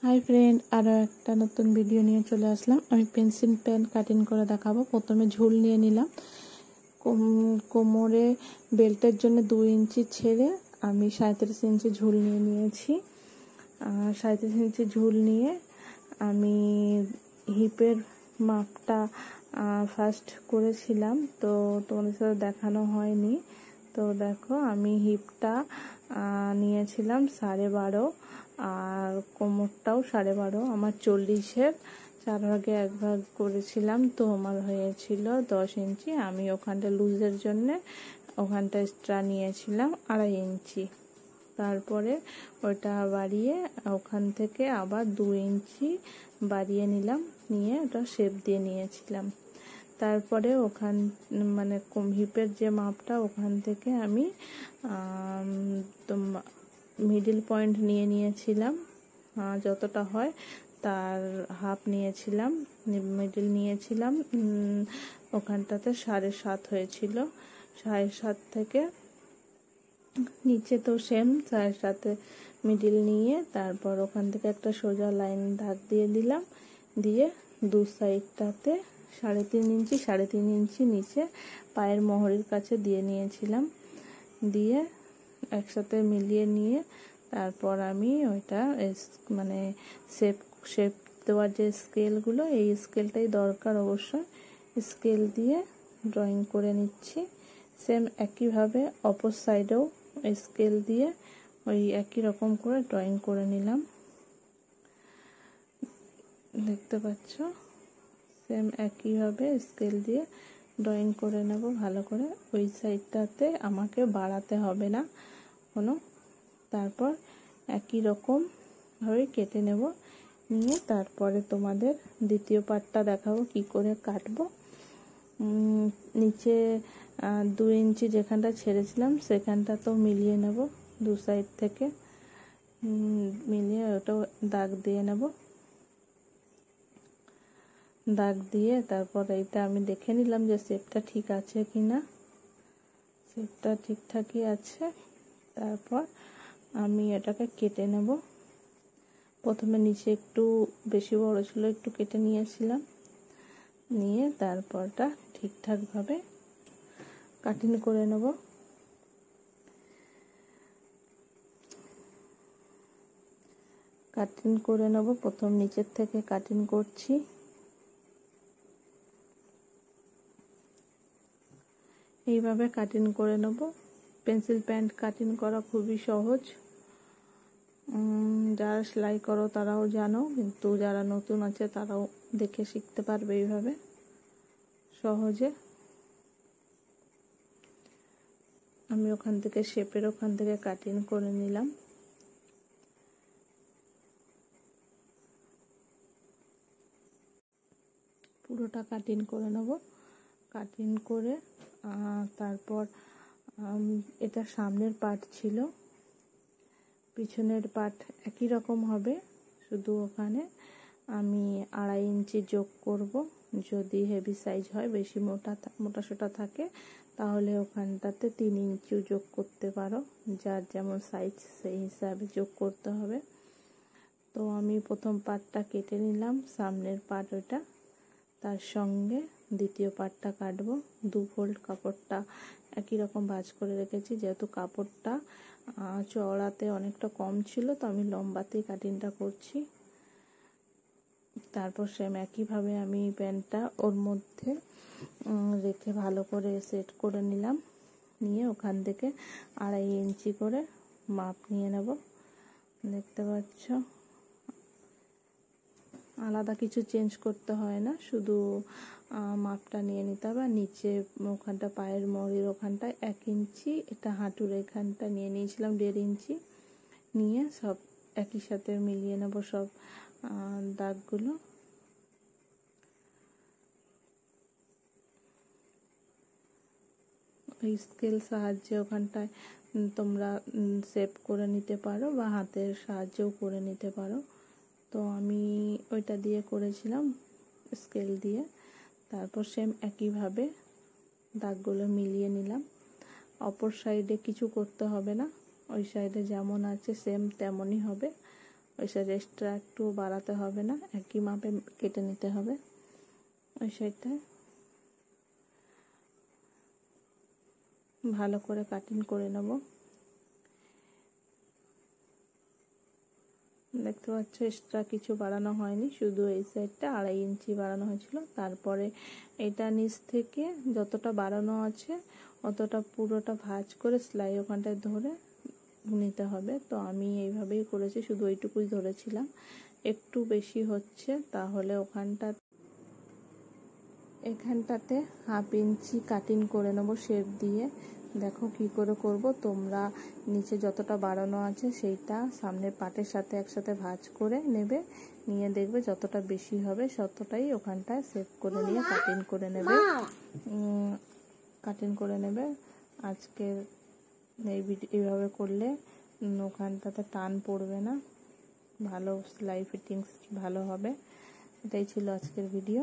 High friend आरो एक नतून भिडियो निये चले आसलाम। आमी पेंसिल पेन काटिंग करे देखाबो। प्रथमे झुल निये निलाम, कोमरे बेल्टेर जन्य 2 इंची छेड़े आमी 37 इंची झुल निये नियेछि। 37 इंची झुल निये आमी हिपेर मापटा फार्स्ट करेछिलाम, तो तोमादेर साथे देखानो हयनि। तो देखो आमी हिपटा नियेछिलाम 12.5 और कोमरटाও 12.5। आमार 40-এর 4 भागे 1 भाग करेছিলাম, तो आमार হয়েছিল 10 इंची। आमी ওখানটা লুজের জন্য ওখানটা এক্সট্রা নিয়েছিলাম 2.5 इंची। তারপরে ওটা বাড়িয়ে ওখান থেকে আবার 2 इंची বাড়িয়ে নিলাম, নিয়ে ওটা শেপ দিয়ে নিয়েছিলাম। তারপরে ওখান মানে হিপের যে মাপটা ওখান থেকে আমি मिडिल पॉइंट নিয়ে নিয়েছিলাম, যতটা হয় তার হাফ নিয়েছিলাম, মিডল নিয়েছিলাম। ওখানটাতে 7.5 হয়েছিল। 7.5 থেকে নিচে তো সেম 7.5 মিডল নিয়ে তারপর ওখান থেকে একটা সোজা লাইন দাগ দিয়ে দিলাম, দিয়ে দু সাইডটাতে 3.5 इंची 3.5 इंची নিচে পায়ের মোহরের কাছে দিয়ে নিয়েছিলাম। দিয়ে একসাথে মিলিয়ে নিয়ে তারপর আমি ওইটা মানে শেপ দেওয়ার যে স্কেলগুলো, এই স্কেলটাই দরকার অবশ্যই। স্কেল দিয়ে ড্রয়িং করে নিচ্ছি। সেম একইভাবে অপর সাইডেও স্কেল দিয়ে ওই একই রকম করে ড্রয়িং করে নিলাম। দেখতে পাচ্ছ, সেম একইভাবে স্কেল দিয়ে ড্রয়িং করে নেব ভালো করে। ওই সাইডটাতে আমাকে বাড়াতে হবে না কোনো। তারপর একই রকম ভাবে কেটে নেব, নিয়ে তারপরে তোমাদের দ্বিতীয় পার্টটা দেখাবো কি করে কাটবো। নিচে 2 इंची যেখানটা ছেড়েছিলাম সেখানটা তো মিলিয়ে নেব, দু সাইড থেকে মিলিয়ে ওটাও দাগ দিয়ে নেব। দাগ দিয়ে তারপর এইটা আমি দেখে নিলাম যে শেপটা ঠিক আছে কিনা। শেপটা ঠিকঠাকই আছে। তারপর আমি এটাকে কেটে নেব। প্রথমে নিচে একটু বেশি বড় ছিল, একটু কেটে নিয়েছিলাম, নিয়ে তারপরটা ঠিকঠাকভাবে কাটিং করে নেব। কাটিং করে নেব, প্রথম নিচের থেকে কাটিং করছি। এইভাবে কাটিং করে নেব। পেন্সিল প্যান্ট কাটিং করা খুবই সহজ, যারা সেলাই করো তারাও জানো, কিন্তু যারা নতুন আছে তারাও দেখে শিখতে পারবে এইভাবে সহজে। আমি ওখান থেকে শেপের ওখান থেকে কাটিং করে নিলাম। পুরোটা কাটিং করে নেব। কাটিং করে তারপর এটা সামনের পার্ট ছিল, পিছনের পার্ট একই রকম হবে, শুধু ওখানে আমি 2.5 इंची যোগ করব। যদি হেভি সাইজ হয়, বেশি মোটা থাকে, তাহলে ওখানটাতে 3 इंची যোগ করতে পারো। যার যেমন সাইজ সেই হিসাবে যোগ করতে হবে। তো আমি প্রথম পার্টটা কেটে নিলাম, সামনের পার্ট ওটা, তার সঙ্গে দ্বিতীয় পার্টটা কাটবো। 2 ফোল্ড কাপড়টা একই রকম ভাঁজ করে রেখেছি, যেহেতু কাপড়টা চওড়াতে অনেকটা কম ছিল, তো আমি লম্বাতেই কাটিংটা করছি। তারপর সেম একইভাবে আমি প্যান্টটা ওর মধ্যে রেখে ভালো করে সেট করে নিলাম, নিয়ে ওখান থেকে 2.5 इंची করে মাপ নিয়ে নেব। দেখতে পাচ্ছ, আলাদা কিছু চেঞ্জ করতে হয় না, শুধু মাপটা নিয়ে নিতে হবে। নিচে ওখানটা পায়ের মোড়ের ওখানটা 1 इंची, এটা হাঁটুর এখানটা নিয়ে নিয়েছিলাম 1.5 इंची, নিয়ে সব একই সাথে মিলিয়ে নেব সব দাগগুলো। এই স্কেল সাহায্যে ওখানটায় তোমরা শেপ করে নিতে পারো বা হাতের সাহায্যেও করে নিতে পারো। তো আমি ওইটা দিয়ে করেছিলাম স্কেল দিয়ে। তারপর সেম একইভাবে দাগগুলো মিলিয়ে নিলাম। অপর সাইডে কিছু করতে হবে না, ওই সাইডে যেমন আছে সেম তেমনই হবে। ওই সাইড এক্সট্রা একটু বাড়াতে হবে না, একই মাপে কেটে নিতে হবে। ওই সাইডটায় ভালো করে কাটিং করে নেব। দেখতে পাচ্ছ এক্সট্রা কিছু বাড়ানো হয়নি, শুধু এই সাইডটা 2.5 ইঞ্চি বাড়ানো হয়েছিল। তারপরে এটা নিচ থেকে যতটা বাড়ানো আছে অতটা পুরোটা ভাঁজ করে সেলাই ওখানটায় ধরে নিতে হবে। তো আমি এইভাবেই করেছি, শুধু ওইটুকুই ধরেছিলাম। একটু বেশি হচ্ছে, তাহলে এখানটাতে 1/2 ইঞ্চি কাটিং করে নেব শেপ দিয়ে। দেখো কি করে করব, তোমরা নিচে যতটা বাড়ানো আছে সেইটা সামনের পাটের সাথে একসাথে ভাঁজ করে নেবে, নিয়ে দেখবে যতটা বেশি হবে ততটাই ওখানটায় শেপ করে নিয়ে কাটিং করে নেবে। আজকের এইভাবে করলে ওখানটাতে টান পড়বে না, ভালো সেলাই ফিটিংস ভালো হবে। এটাই ছিল আজকের ভিডিও।